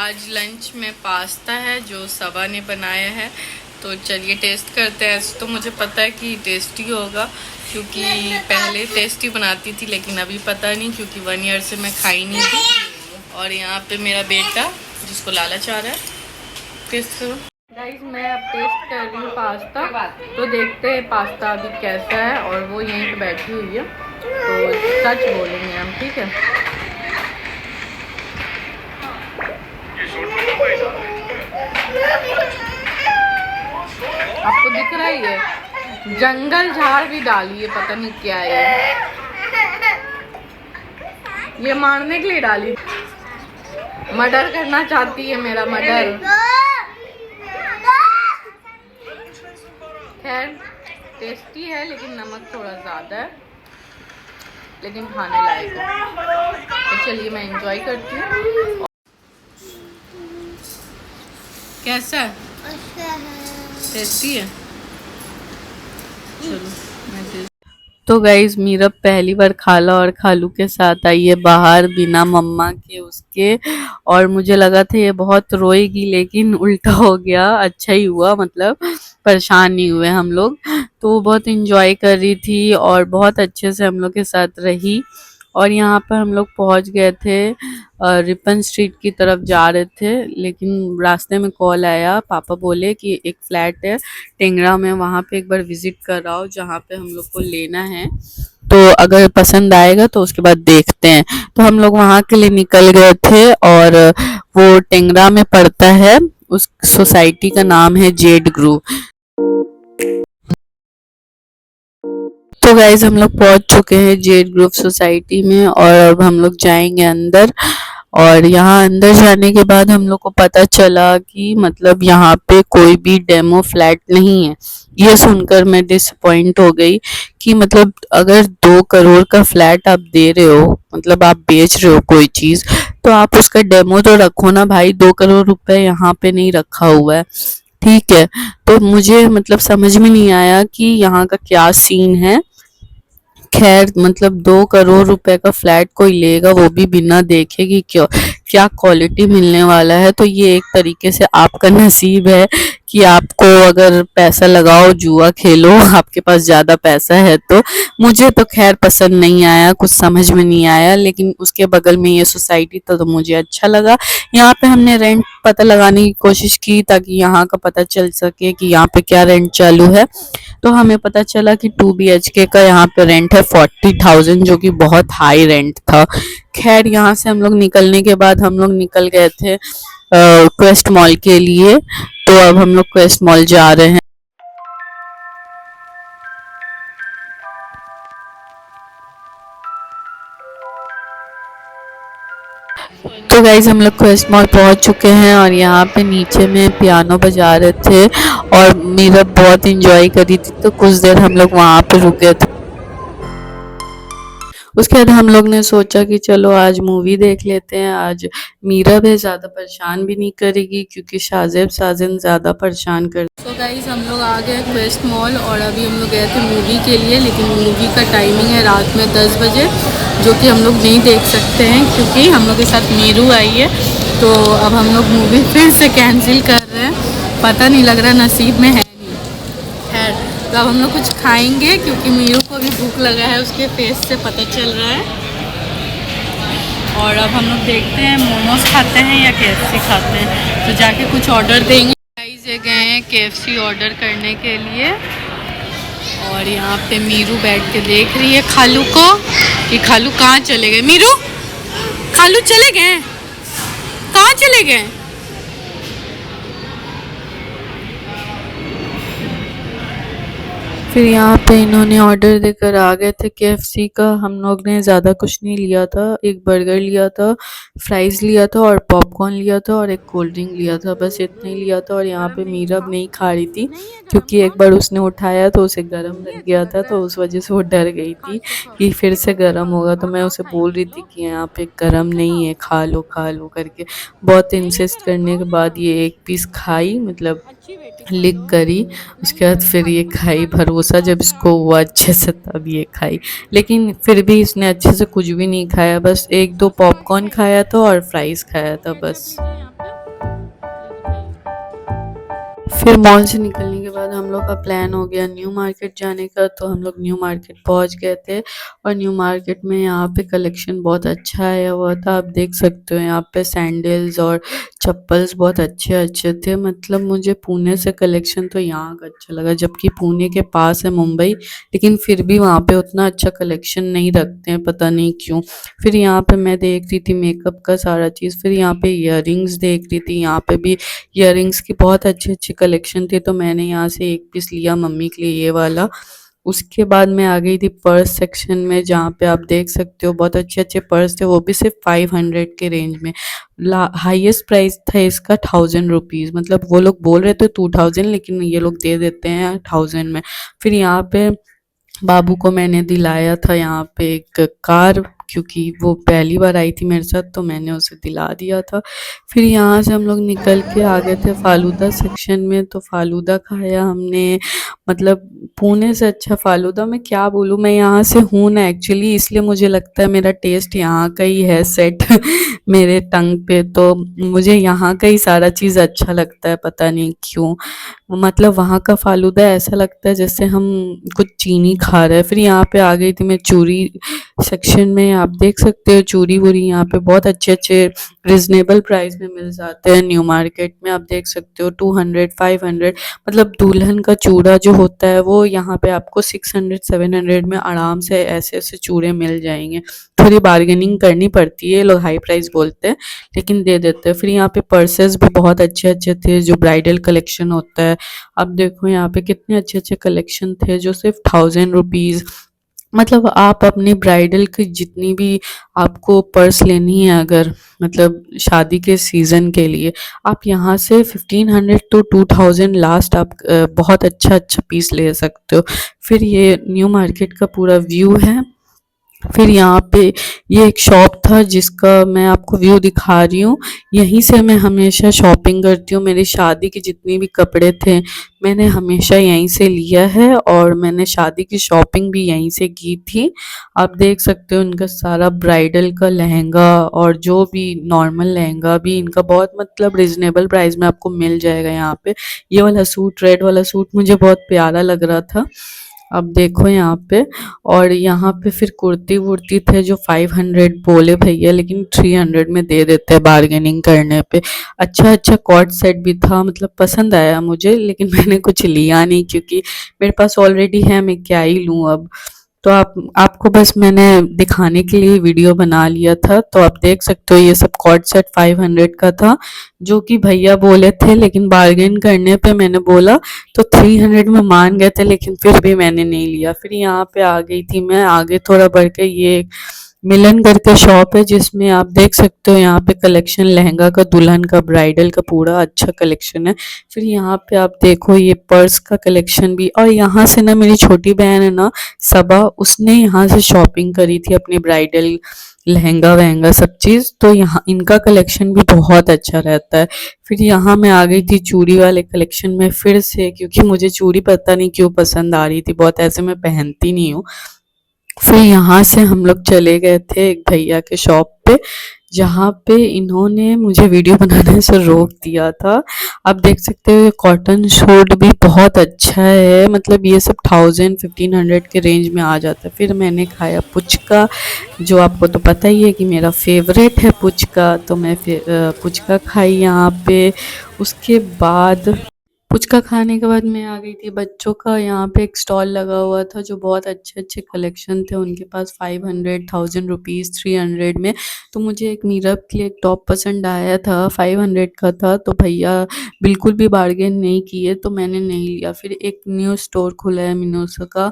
आज लंच में पास्ता है जो सबा ने बनाया है, तो चलिए टेस्ट करते हैं। ऐसे तो मुझे पता है कि टेस्टी होगा क्योंकि पहले टेस्टी बनाती थी, लेकिन अभी पता नहीं क्योंकि 1 ईयर से मैं खाई नहीं थी। और यहाँ पे मेरा बेटा जिसको लालच आ रहा है, टेस्ट करो गाइस। मैं अब टेस्ट कर रही हूँ पास्ता, तो देखते हैं पास्ता अभी कैसा है। और वो यहीं पे बैठी हुई है, तो सच बोलेंगे हम, ठीक है। आपको दिख रहा ही है, जंगल झाड़ भी डाली है, पता नहीं क्या है ये मारने के लिए डाली, मर्डर करना चाहती है, मेरा मर्डर। खैर टेस्टी है लेकिन नमक थोड़ा ज़्यादा है, लेकिन खाने लायक है। तो चलिए मैं एंजॉय करती हूँ। कैसा है? टेस्टी है। चलो मैं तो गाइज मीरा पहली बार खाला और खालू के साथ आई है बाहर बिना मम्मा के उसके, और मुझे लगा था ये बहुत रोएगी, लेकिन उल्टा हो गया। अच्छा ही हुआ, मतलब परेशान नहीं हुए हम लोग। तो वो बहुत इंजॉय कर रही थी और बहुत अच्छे से हम लोग के साथ रही। और यहाँ पर हम लोग पहुँच गए थे, रिपन स्ट्रीट की तरफ जा रहे थे, लेकिन रास्ते में कॉल आया। पापा बोले कि एक फ्लैट है टेंगरा में, वहाँ पे एक बार विजिट कर आओ, जहाँ पे हम लोग को लेना है। तो अगर पसंद आएगा तो उसके बाद देखते हैं। तो हम लोग वहाँ के लिए निकल गए थे, और वो टेंगरा में पड़ता है। उस सोसाइटी का नाम है जेड ग्रुप। तो गाइज हम लोग पहुंच चुके हैं जेड ग्रुप सोसाइटी में, और अब हम लोग जाएंगे अंदर। और यहाँ अंदर जाने के बाद हम लोग को पता चला कि मतलब यहाँ पे कोई भी डेमो फ्लैट नहीं है। ये सुनकर मैं डिसअपॉइंट हो गई कि मतलब अगर 2 करोड़ का फ्लैट आप दे रहे हो, मतलब आप बेच रहे हो कोई चीज़, तो आप उसका डेमो तो रखो ना भाई। 2 करोड़ रुपए यहाँ पे नहीं रखा हुआ है, ठीक है। तो मुझे मतलब समझ में नहीं आया कि यहाँ का क्या सीन है। खैर मतलब 2 करोड़ रुपए का फ्लैट कोई लेगा, वो भी बिना देखे कि क्या क्या क्वालिटी मिलने वाला है। तो ये एक तरीके से आपका नसीब है कि आपको अगर पैसा लगाओ, जुआ खेलो, आपके पास ज़्यादा पैसा है। तो मुझे तो खैर पसंद नहीं आया, कुछ समझ में नहीं आया। लेकिन उसके बगल में ये सोसाइटी था तो मुझे अच्छा लगा। यहाँ पे हमने रेंट पता लगाने की कोशिश की ताकि यहाँ का पता चल सके कि यहाँ पे क्या रेंट चालू है। तो हमें पता चला कि 2 BHK का यहाँ पे रेंट है 40,000, जो कि बहुत हाई रेंट था। खैर यहाँ से हम लोग निकलने के बाद हम लोग निकल गए थे क्वेस्ट मॉल के लिए। तो अब हम लोग क्वेस्ट मॉल जा रहे हैं। तो गाइज हम लोग क्वेस्ट मॉल पहुंच चुके हैं, और यहाँ पे नीचे में पियानो बजा रहे थे और मीरा बहुत इंजॉय करी थी। तो कुछ देर हम लोग वहाँ पे रुके थे। उसके बाद हम लोग ने सोचा कि चलो आज मूवी देख लेते हैं। आज मीरा भी ज़्यादा परेशान भी नहीं करेगी क्योंकि शाजेब साजन ज़्यादा परेशान कर। तो गाइस हम लोग आ गए क्वेस्ट मॉल, और अभी हम लोग गए थे मूवी के लिए, लेकिन मूवी का टाइमिंग है रात में 10 बजे, जो कि हम लोग नहीं देख सकते हैं क्योंकि हम लोग के साथ मीरू आई है। तो अब हम लोग मूवी फिर से कैंसिल कर रहे हैं, पता नहीं लग रहा नसीब में है नहीं। खैर तो अब हम लोग कुछ खाएंगे क्योंकि मीरू को भी भूख लगा है, उसके फेस से पता चल रहा है। और अब हम लोग देखते हैं मोमोज खाते हैं या KFC खाते हैं, तो जाके कुछ ऑर्डर देंगे। गाइस ये गए हैं KFC ऑर्डर करने के लिए, और यहाँ पे मीरू बैठ के देख रही है खालू को कि खालू कहाँ चले गए। मीरू, खालू चले गए, कहाँ चले गए? फिर यहाँ पे इन्होंने ऑर्डर देकर आ गए थे KFC का। हम लोग ने ज़्यादा कुछ नहीं लिया था, एक बर्गर लिया था, फ्राइज़ लिया था और पॉपकॉर्न लिया था और एक कोल्ड ड्रिंक लिया था, बस इतना ही लिया था। और यहाँ पे मीरा नहीं खा रही थी क्योंकि एक बार उसने उठाया तो उसे गर्म लग गया था, तो उस वजह से वो डर गई थी कि फिर से गर्म होगा। तो मैं उसे बोल रही थी कि यहाँ पे गर्म नहीं है, खा लो करके। बहुत इंसिस्ट करने के बाद ये एक पीस खाई, मतलब लिक करी। उसके बाद फिर ये खाई, भरोसा जब इसको हुआ अच्छे से तब ये खाई। लेकिन फिर भी इसने अच्छे से कुछ भी नहीं खाया, बस 1-2 पॉपकॉर्न खाया था और फ्राइज़ खाया था बस। फिर मॉल से निकलने के बाद हम लोग का प्लान हो गया न्यू मार्केट जाने का, तो हम लोग न्यू मार्केट पहुंच गए थे। और न्यू मार्केट में यहाँ पे कलेक्शन बहुत अच्छा आया हुआ था, आप देख सकते हो यहाँ पे सैंडल्स और चप्पल्स बहुत अच्छे अच्छे थे। मतलब मुझे पुणे से कलेक्शन तो यहाँ का अच्छा लगा, जबकि पुणे के पास है मुंबई, लेकिन फिर भी वहाँ पे उतना अच्छा कलेक्शन नहीं रखते हैं, पता नहीं क्यों। फिर यहाँ पे मैं देख रही थी मेकअप का सारा चीज़, फिर यहाँ पे इयररिंग्स देख रही थी, यहाँ पे भी इयररिंग्स की बहुत अच्छी-अच्छी कलेक्शन थी, तो मैंने यहाँ से एक पीस लिया मम्मी के लिए ये वाला। उसके बाद मैं आ गई थी पर्स सेक्शन में, जहाँ पे आप देख सकते हो बहुत अच्छे-अच्छे पर्स थे, वो भी सिर्फ 500 के रेंज में। हाईएस्ट प्राइस था इसका 1000 रुपीज़, मतलब वो लोग बोल रहे थे 2000, लेकिन ये लोग दे देते हैं 1000 में। फिर यहाँ पे बाबू को मैंने दिलाया था यहाँ पे एक कार, क्योंकि वो पहली बार आई थी मेरे साथ, तो मैंने उसे दिला दिया था। फिर यहाँ से हम लोग निकल के आ गए थे फालूदा सेक्शन में, तो फालूदा खाया हमने। मतलब पुणे से अच्छा फालूदा, मैं क्या बोलूँ, मैं यहाँ से हूँ ना एक्चुअली, इसलिए मुझे लगता है मेरा टेस्ट यहाँ का ही है सेट मेरे टंग पे, तो मुझे यहाँ का ही सारा चीज़ अच्छा लगता है, पता नहीं क्यों। मतलब वहाँ का फ़ालूदा ऐसा लगता है जैसे हम कुछ चीनी खा रहे हैं। फिर यहाँ पे आ गई थी मैं चूड़ी सेक्शन में, आप देख सकते हो चूड़ी-वूड़ी यहाँ पे बहुत अच्छे-अच्छे रीज़नेबल प्राइस में मिल जाते हैं न्यू मार्केट में, आप देख सकते हो 200, 500, मतलब दुल्हन का चूड़ा जो होता है वो यहाँ पे आपको 600, 700 में आराम से ऐसे-ऐसे चूड़े मिल जाएँगे। थोड़ी बार्गेनिंग करनी पड़ती है, ये लोग हाई प्राइस बोलते हैं, लेकिन दे देते हैं। फिर यहाँ पे पर्सेस भी बहुत अच्छे-अच्छे थे, जो ब्राइडल कलेक्शन होता है। अब देखो यहाँ पे कितने अच्छे-अच्छे कलेक्शन थे, जो सिर्फ 1000 रुपीज़, मतलब आप अपनी ब्राइडल की जितनी भी आपको पर्स लेनी है अगर, मतलब शादी के सीज़न के लिए, आप यहाँ से 1500 टू 2000 लास्ट आप बहुत अच्छा-अच्छा पीस ले सकते हो। फिर ये न्यू मार्केट का पूरा व्यू है। फिर यहाँ पे ये एक शॉप था जिसका मैं आपको व्यू दिखा रही हूँ। यहीं से मैं हमेशा शॉपिंग करती हूँ, मेरी शादी के जितने भी कपड़े थे मैंने हमेशा यहीं से लिया है, और मैंने शादी की शॉपिंग भी यहीं से की थी। आप देख सकते हो इनका सारा ब्राइडल का लहंगा और जो भी नॉर्मल लहंगा भी इनका बहुत मतलब रिजनेबल प्राइस में आपको मिल जाएगा यहाँ पे। ये वाला सूट, रेड वाला सूट मुझे बहुत प्यारा लग रहा था, अब देखो यहाँ पे। और यहाँ पे फिर कुर्ती-वुर्ती थे जो 500 बोले भैया, लेकिन 300 में दे देते हैं बार्गेनिंग करने पे। अच्छा-अच्छा कॉर्ड सेट भी था, मतलब पसंद आया मुझे, लेकिन मैंने कुछ लिया नहीं क्योंकि मेरे पास ऑलरेडी है, मैं क्या ही लूँ अब। तो आपको बस मैंने दिखाने के लिए वीडियो बना लिया था, तो आप देख सकते हो ये सब कॉर्ड सेट 500 का था, जो कि भैया बोले थे, लेकिन बार्गेन करने पे मैंने बोला तो 300 में मान गए थे, लेकिन फिर भी मैंने नहीं लिया। फिर यहाँ पे आ गई थी मैं आगे थोड़ा बढ़ के, ये एक मिलन करके शॉप है जिसमें आप देख सकते हो यहाँ पे कलेक्शन लहंगा का, दुल्हन का, ब्राइडल का पूरा अच्छा कलेक्शन है। फिर यहाँ पे आप देखो ये पर्स का कलेक्शन भी, और यहाँ से ना मेरी छोटी बहन है ना सबा, उसने यहाँ से शॉपिंग करी थी अपनी ब्राइडल लहंगा वहंगा सब चीज़, तो यहाँ इनका कलेक्शन भी बहुत अच्छा रहता है। फिर यहाँ मैं आ गई थी चूड़ी वाले कलेक्शन में फिर से, क्योंकि मुझे चूड़ी पता नहीं क्यों पसंद आ रही थी बहुत, ऐसे मैं पहनती नहीं हूँ। फिर यहाँ से हम लोग चले गए थे एक भैया के शॉप पे, जहाँ पे इन्होंने मुझे वीडियो बनाने से रोक दिया था। आप देख सकते हो ये कॉटन सूट भी बहुत अच्छा है, मतलब ये सब 1000-1500 के रेंज में आ जाता है। फिर मैंने खाया पुचका, जो आपको तो पता ही है कि मेरा फेवरेट है पुचका, तो मैं फिर पुचका खाई यहाँ पे। उसके बाद पुचका खाने के बाद मैं आ गई थी बच्चों का, यहाँ पे एक स्टॉल लगा हुआ था जो बहुत अच्छे-अच्छे कलेक्शन थे उनके पास, 500, 1000 रुपीज़, 300 में। तो मुझे एक मीरब के लिए एक टॉप पसंद आया था, 500 का था, तो भैया बिल्कुल भी बार्गेन नहीं किए, तो मैंने नहीं लिया। फिर एक न्यू स्टोर खुला है मिनोसा का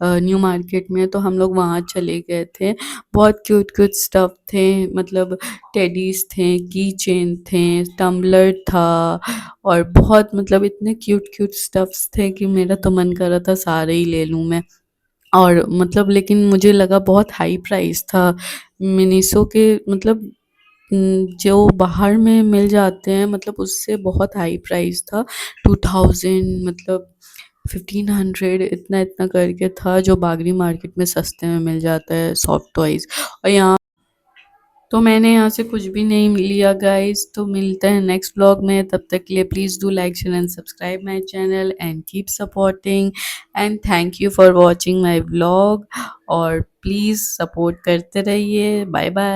न्यू मार्केट में, तो हम लोग वहाँ चले गए थे। बहुत क्यूट-क्यूट स्टफ थे, मतलब टेडीज़ थे, की चेन थे, टम्बलर था, और बहुत मतलब इतने क्यूट-क्यूट स्टफ्स थे कि मेरा तो मन कर रहा था सारे ही ले लूँ मैं। और मतलब लेकिन मुझे लगा बहुत हाई प्राइस था। मिनिसो के मतलब जो बाहर में मिल जाते हैं मतलब उससे बहुत हाई प्राइस था। 2000 मतलब 1500 इतना-इतना करके था, जो बागरी मार्केट में सस्ते में मिल जाता है सॉफ्ट टॉयज़। और यहाँ तो मैंने यहाँ से कुछ भी नहीं लिया गाइस। तो मिलते हैं नेक्स्ट व्लॉग में, तब तक के लिए please do like share and subscribe my channel and keep supporting and thank you for watching my vlog. और प्लीज़ सपोर्ट करते रहिए। Bye bye.